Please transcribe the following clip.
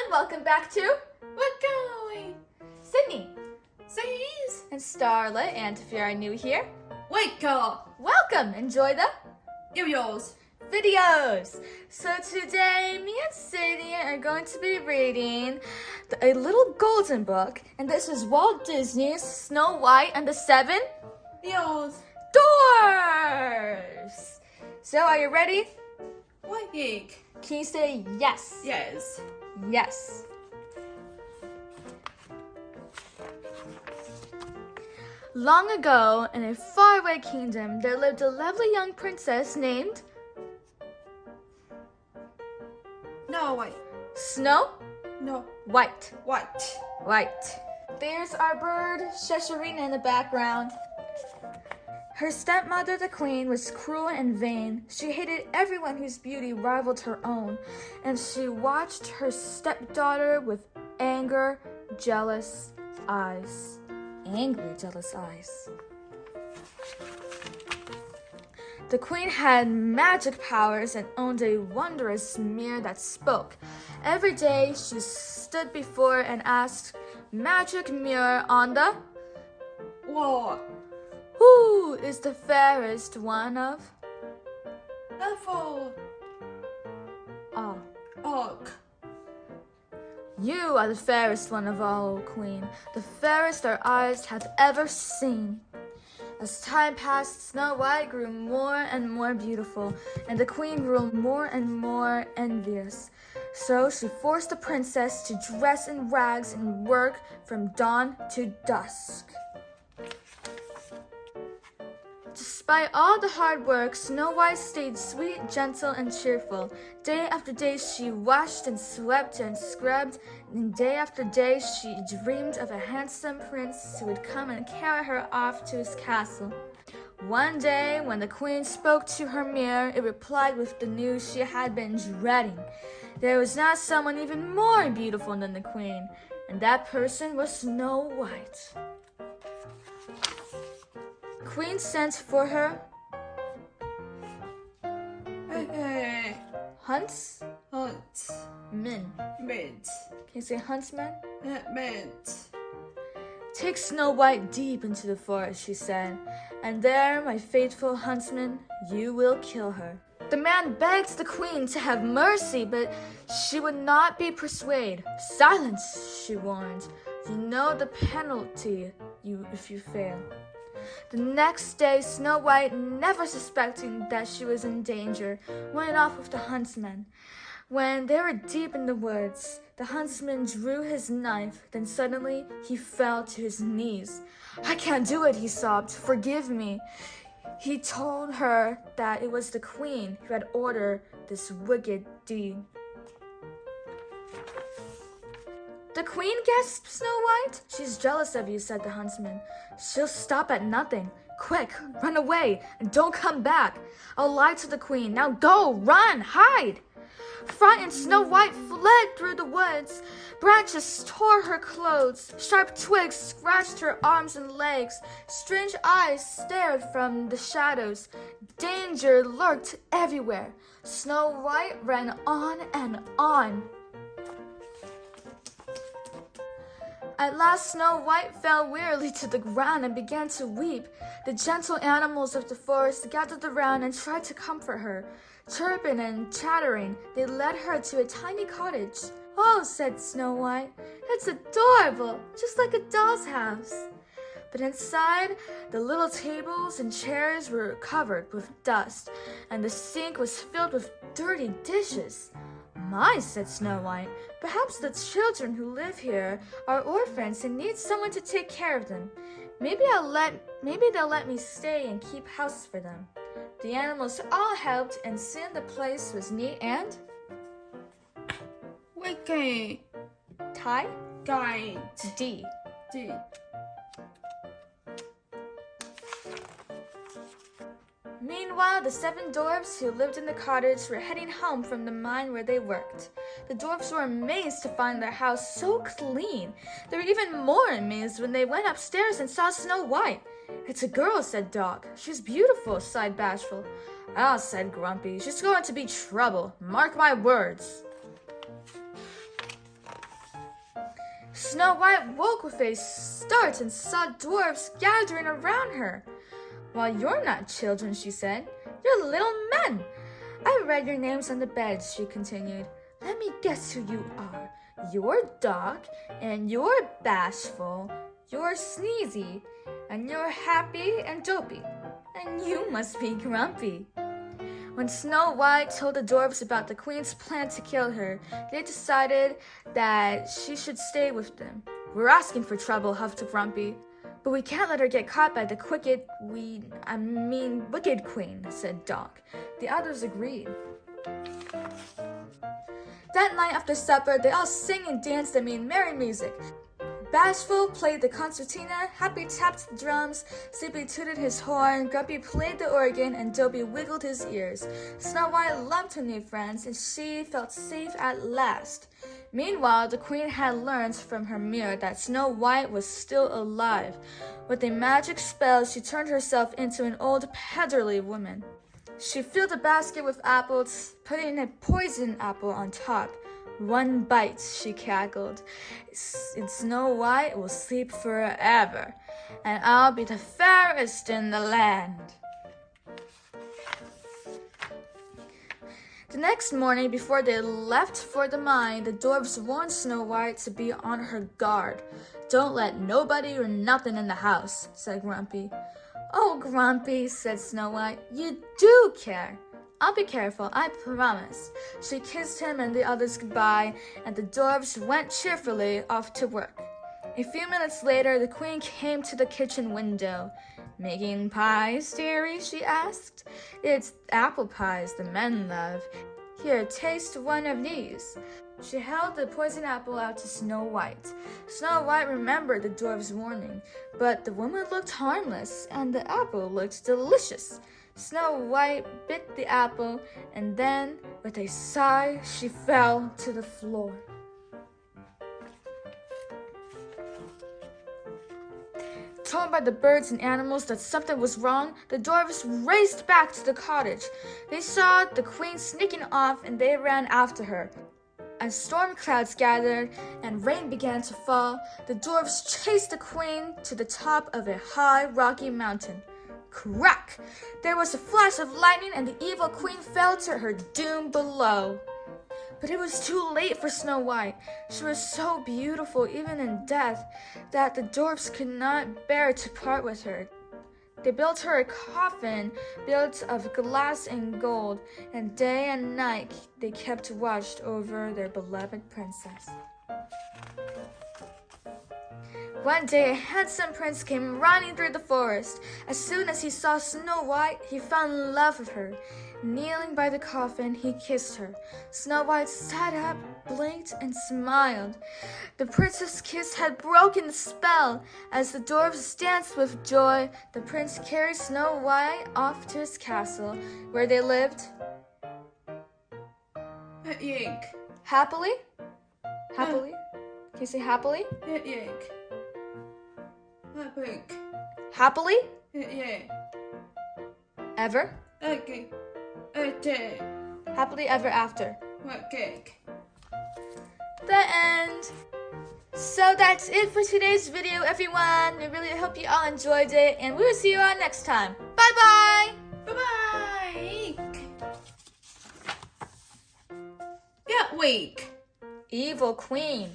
welcome back to We're going. Sydney Says. and Starlette, and if you are new here, Wake up. welcome! Enjoy the Yours. videos! So today, me and Sydney are going to be reading a little golden book, and this is Walt Disney's Snow White and the Seven Yours. Dwarfs! So are you ready? Wake. Can you say yes? Yes. Yes. Long ago, in a faraway kingdom, there lived a lovely young princess named No, wait. Snow No. White. White. White. There's our bird, Cheshirina, in the background. Her stepmother, the queen, was cruel and vain. She hated everyone whose beauty rivaled her own, and she watched her stepdaughter with jealous eyes. Angry, jealous eyes. The queen had magic powers and owned a wondrous mirror that spoke. Every day she stood before and asked, "Magic mirror on the Wall. who is the fairest one of Level. all? Oak. You are the fairest one of all, O queen, the fairest our eyes have ever seen." As time passed, Snow White grew more and more beautiful, and the queen grew more and more envious. So she forced the princess to dress in rags and work from dawn to dusk. Despite all the hard work, Snow White stayed sweet, gentle, and cheerful. Day after day she washed and swept and scrubbed, and day after day she dreamed of a handsome prince who would come and carry her off to his castle. One day, when the queen spoke to her mirror, it replied with the news she had been dreading. There was now someone even more beautiful than the queen, and that person was Snow White. Queen sent for her Hey. huntsmen. Mint. Can you say huntsman? Mint. "Take Snow White deep into the forest," she said, "and there, my faithful huntsman, you will kill her." The man begged the queen to have mercy, but she would not be persuaded. "Silence," she warned. "You know the penalty if you fail." The next day, Snow White, never suspecting that she was in danger, went off with the huntsman. When they were deep in the woods, the huntsman drew his knife. Then suddenly he fell to his knees. "I can't do it," he sobbed. "Forgive me." He told her that it was the queen who had ordered this wicked deed. "The queen?" gasped Snow White. "She's jealous of you," said the huntsman. "She'll stop at nothing. Quick, run away and don't come back. I'll lie to the queen. Now go, run, hide." Frightened, Snow White fled through the woods. Branches tore her clothes. Sharp twigs scratched her arms and legs. Strange eyes stared from the shadows. Danger lurked everywhere. Snow White ran on and on. At last, Snow White fell wearily to the ground and began to weep. The gentle animals of the forest gathered around and tried to comfort her. Chirping and chattering, they led her to a tiny cottage. "Oh," said Snow White, "it's adorable, just like a doll's house." But inside, the little tables and chairs were covered with dust, and the sink was filled with dirty dishes. "My," said Snow White, "perhaps the children who live here are orphans and need someone to take care of them. Maybe they'll let me stay and keep house for them." The animals all helped, and soon the place was neat and Wake. tidy. Guide. D. Meanwhile, the 7 dwarfs who lived in the cottage were heading home from the mine where they worked. The dwarfs were amazed to find their house so clean. They were even more amazed when they went upstairs and saw Snow White. "It's a girl," said Dog. "She's beautiful," sighed Bashful. "Ah," said Grumpy, "she's going to be trouble. Mark my words." Snow White woke with a start and saw dwarfs gathering around her. "Well, you're not children," she said. "You're little men. I read your names on the bed," she continued. "Let me guess who you are. You're dark, and you're bashful, you're sneezy, and you're happy and dopey, and you must be grumpy." When Snow White told the dwarfs about the queen's plan to kill her, they decided that she should stay with them. "We're asking for trouble," huffed Grumpy. "But we can't let her get caught by the wicked queen," said Doc. The others agreed. That night after supper, they all sang and danced and made merry music. Bashful played the concertina, Happy tapped the drums, Sleepy tooted his horn, Grumpy played the organ, and Dopey wiggled his ears. Snow White loved her new friends, and she felt safe at last. Meanwhile, the queen had learned from her mirror that Snow White was still alive. With a magic spell, she turned herself into an old elderly woman. She filled a basket with apples, putting a poison apple on top. "One bite," she cackled, "and Snow White will sleep forever, and I'll be the fairest in the land." The next morning, before they left for the mine, the dwarfs warned Snow White to be on her guard. "Don't let nobody or nothing in the house," said Grumpy. "Oh, Grumpy," said Snow White, "you do care." "I'll be careful, I promise." She kissed him and the others goodbye, and the dwarfs went cheerfully off to work. A few minutes later, the queen came to the kitchen window. "Making pies, dearie?" she asked. "It's apple pies the men love. Here, taste one of these." She held the poison apple out to Snow White. Snow White remembered the dwarf's warning, but the woman looked harmless, and the apple looked delicious. Snow White bit the apple, and then, with a sigh, she fell to the floor. Told by the birds and animals that something was wrong, the dwarfs raced back to the cottage. They saw the queen sneaking off, and they ran after her. As storm clouds gathered and rain began to fall, the dwarfs chased the queen to the top of a high, rocky mountain. Crack! There was a flash of lightning, and the evil queen fell to her doom below. But it was too late for Snow White. She was so beautiful, even in death, that the dwarfs could not bear to part with her. They built her a coffin built of glass and gold, and day and night they kept watch over their beloved princess. One day, a handsome prince came running through the forest. As soon as he saw Snow White, he fell in love with her. Kneeling by the coffin, he kissed her. Snow White sat up, blinked, and smiled. The prince's kiss had broken the spell. As the dwarfs danced with joy, the prince carried Snow White off to his castle, where they lived Yank. happily. Happily? Can you say happily? Yank. Pink. Happily? Yeah. Ever? Okay. Okay. Happily ever after. Okay. The end. So that's it for today's video, everyone. I really hope you all enjoyed it, and we will see you all next time. Bye-bye. Bye-bye. Yeah, week. Evil Queen.